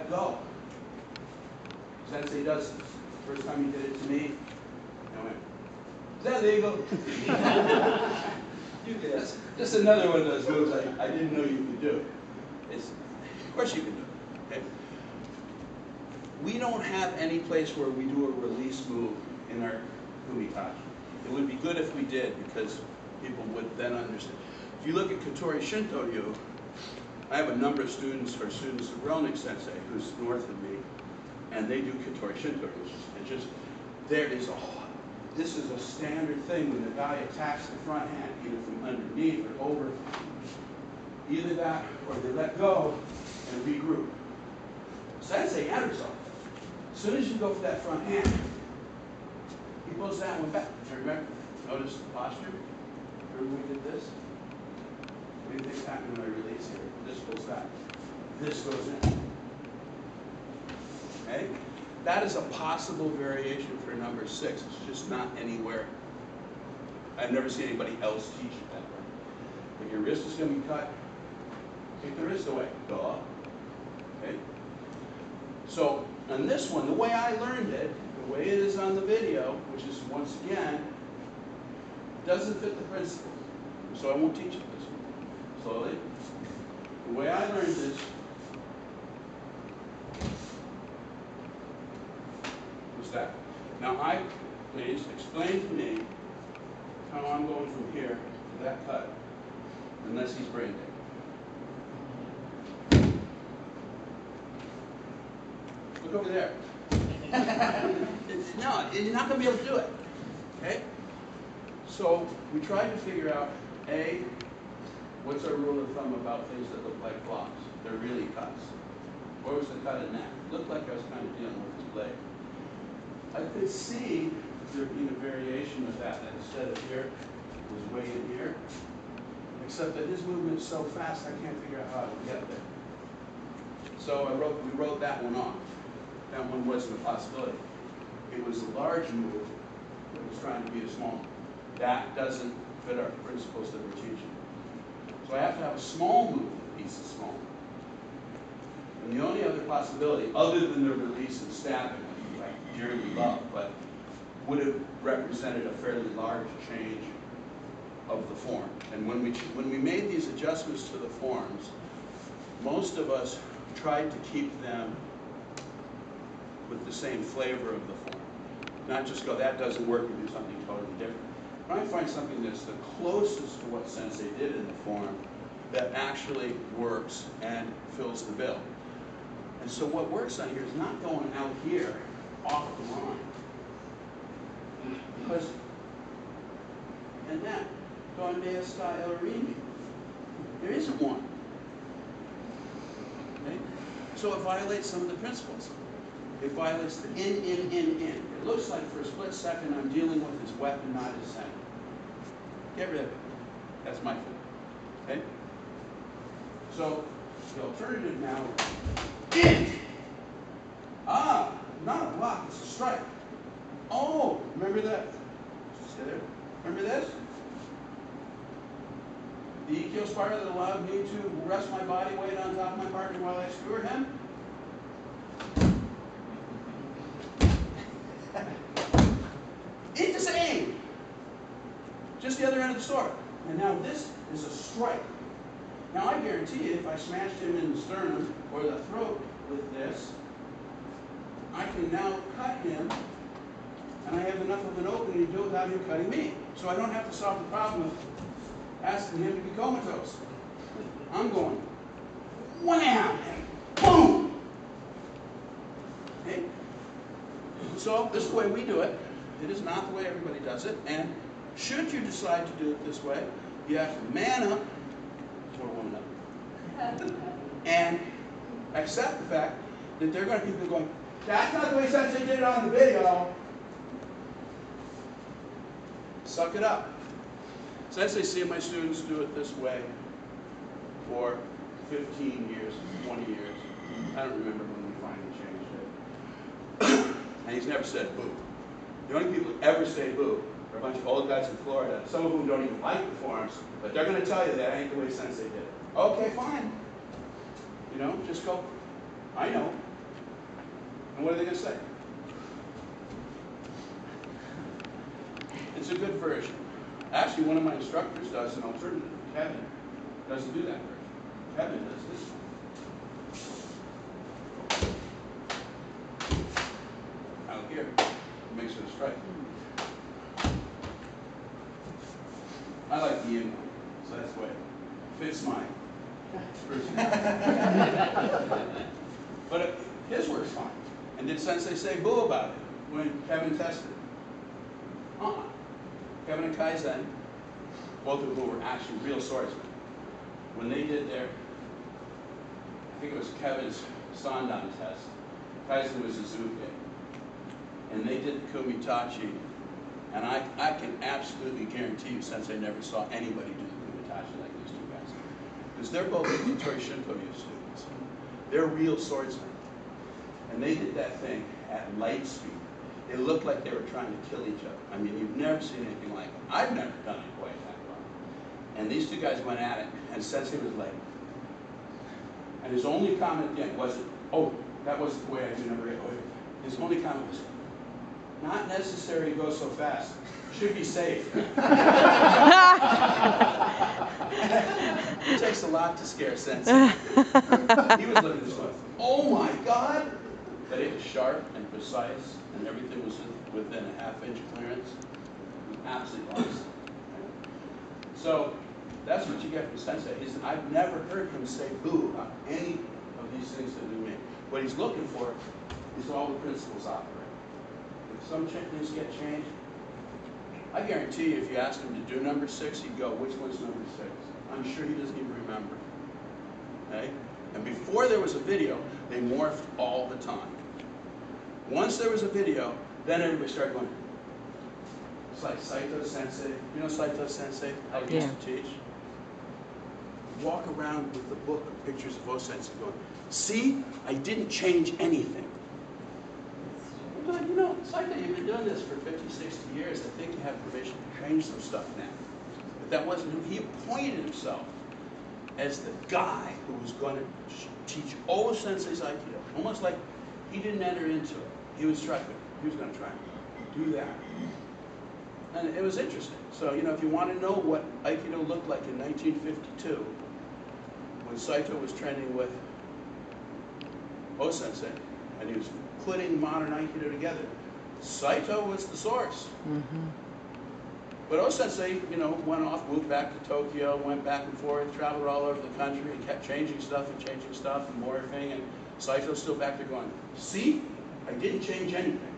let go. Sensei does this. First time he did it to me, I went, is that legal? That's just another one of those moves I didn't know you could do. Of course you can do it. Okay? We don't have any place where we do a release move in our kumitachi. It would be good if we did, because people would then understand. If you look at Katori Shinto-ryu, I have a number of students who are students of Relnick Sensei, who's north of me, and they do Katori Shinto-ryu. It's just, this is a standard thing when the guy attacks the front hand, either from underneath or over. Either that, or they let go and regroup. Sensei enters off. As soon as you go for that front hand, he pulls that one back. Remember? Notice the posture? Remember we did this? What do you think happened when I release here? This pulls back. This goes in. Okay? That is a possible variation for number 6. It's just not anywhere. I've never seen anybody else teach it that way. If your wrist is going to be cut, take the wrist away. Duh. Okay? So, on this one, the way I learned it, the way it is on the video, which is, once again, doesn't fit the principle. So I won't teach it this way. Slowly. The way I learned this was that. Now, please explain to me how I'm going from here to that cut, unless he's brain dead. Look over there. No, you're not going to be able to do it. Okay? So we tried to figure out, A, what's our rule of thumb about things that look like blocks? They're really cuts. Where was the cut in that? It looked like I was kind of dealing with his leg. I could see there being a variation of that instead of here, it was way in here. Except that his movement is so fast, I can't figure out how I would get there. So we wrote that one off. That one wasn't a possibility. It was a large move that was trying to be a small one. That doesn't fit our principles that we're teaching. So I have to have a small move that beats the small. And the only other possibility, other than the release and stabbing, which I dearly love, but would have represented a fairly large change of the form. And when we made these adjustments to the forms, most of us tried to keep them with the same flavor of the form. Not just go, that doesn't work, and do something totally different. Try and find something that's the closest to what Sensei did in the form that actually works and fills the bill. And so what works on here is not going out here off the line. Because, and that, donde está el ritmo? There isn't one. Okay? So it violates some of the principles. It violates the in. It looks like for a split second I'm dealing with his weapon, not his center. Get rid of it. That's my fault. Okay? So the alternative now is in. Ah, not a block, it's a strike. Oh, remember that? Stay there. Remember this? The EQ spiral that allowed me to rest my body weight on top of my partner while I skewered him? It's the same. Just the other end of the sword. And now this is a strike. Now I guarantee you, if I smashed him in the sternum or the throat with this, I can now cut him, and I have enough of an opening to do it without him cutting me. So I don't have to solve the problem of asking him to be comatose. I'm going, wham, and boom. Okay? So this is the way we do it. It is not the way everybody does it. And should you decide to do it this way, you have to man up, or woman up, and accept the fact that there are going to be people going, that's not the way Sensei did it on the video. Suck it up. Sensei seen my students do it this way for 15 years, 20 years. I don't remember when we finally changed it. And he's never said boo. The only people who ever say boo are a bunch of old guys in Florida, some of whom don't even like the forms, but they're going to tell you that ain't the way Sensei did it. Okay, fine. You know, just go, I know. And what are they going to say? It's a good version. Actually, one of my instructors does an alternative. Kevin doesn't do that version. Kevin does this one. Out here, it makes it a strike. I like the in one, so that's what fits mine. But his works fine. And did Sensei say boo about it when Kevin tested it? Kevin and Kaizen, both of whom were actually real swordsmen, when they did their, I think it was Kevin's Sandan test, Kaizen was a Zuke, and they did the Kumitachi, and I can absolutely guarantee you, Sensei never saw anybody do the Kumitachi like these two guys. Because they're both Tori Shinto-yu students. They're real swordsmen. And they did that thing at light speed. It looked like they were trying to kill each other. I mean, you've never seen anything like it. I've never done it quite that well. And these two guys went at it, and Sensei was like, and his only comment at the end wasn't, oh, that wasn't the way I do number 8. His only comment was, not necessary to go so fast. Should be safe. It takes a lot to scare Sensei. He was looking at this one, oh my God! But it was sharp and precise, and everything was within a half-inch clearance. It was absolutely awesome. So that's what you get from Sensei. I've never heard him say boo about any of these things that we make. What he's looking for is all the principles operate. If some things get changed, I guarantee you if you asked him to do number 6, he'd go, which one's number 6? I'm sure he doesn't even remember. Okay? And before there was a video, they morphed all the time. Once there was a video, then everybody started going, it's like Saito Sensei. You know Saito Sensei? How he used to teach? Walk around with the book of pictures of O-Sensei going, see, I didn't change anything. Well, you know, Saito, you've been doing this for 50, 60 years. I think you have permission to change some stuff now. But that wasn't him. He appointed himself as the guy who was going to teach O-Sensei's Aikido. Almost like he didn't enter into it. He was trying. He was going to try and do that. And it was interesting. So, you know, if you want to know what Aikido looked like in 1952, when Saito was training with O-Sensei, and he was putting modern Aikido together, Saito was the source. Mm-hmm. But O-Sensei, you know, went off, moved back to Tokyo, went back and forth, traveled all over the country, and kept changing stuff and morphing, and Saito's still back there going, see, I didn't change anything.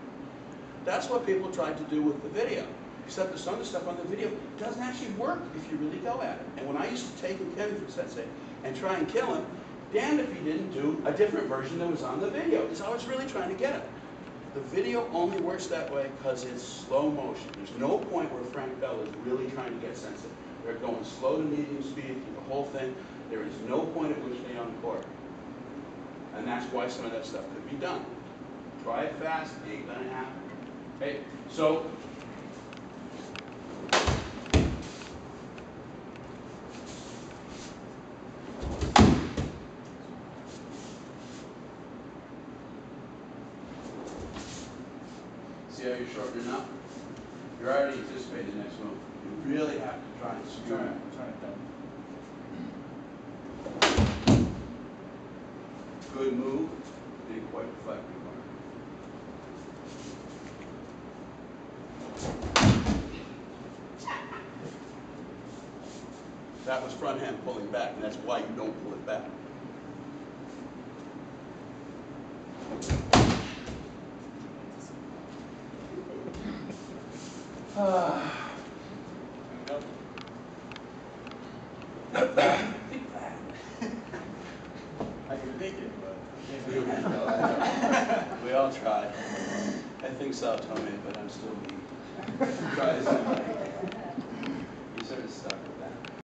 That's what people tried to do with the video. Except that some of the stuff on the video doesn't actually work if you really go at it. And when I used to take Kevin for Sensei and try and kill him, damned if he didn't do a different version that was on the video, because I was really trying to get him. The video only works that way because it's slow motion. There's no point where Frank Bell is really trying to get Sensei. They're going slow to medium speed through the whole thing. There is no point at which they uncork. And that's why some of that stuff could be done. Try it fast, it ain't gonna happen. Okay, so see how you're shortening up? You're already anticipating the next move. You really have to try and skew it. Turn it down. Good move, didn't quite reflect the mark. That was front hand pulling back, and that's why you don't pull it back. I can think it, but we all try. I think Sal told me, but I'm still me. Try something.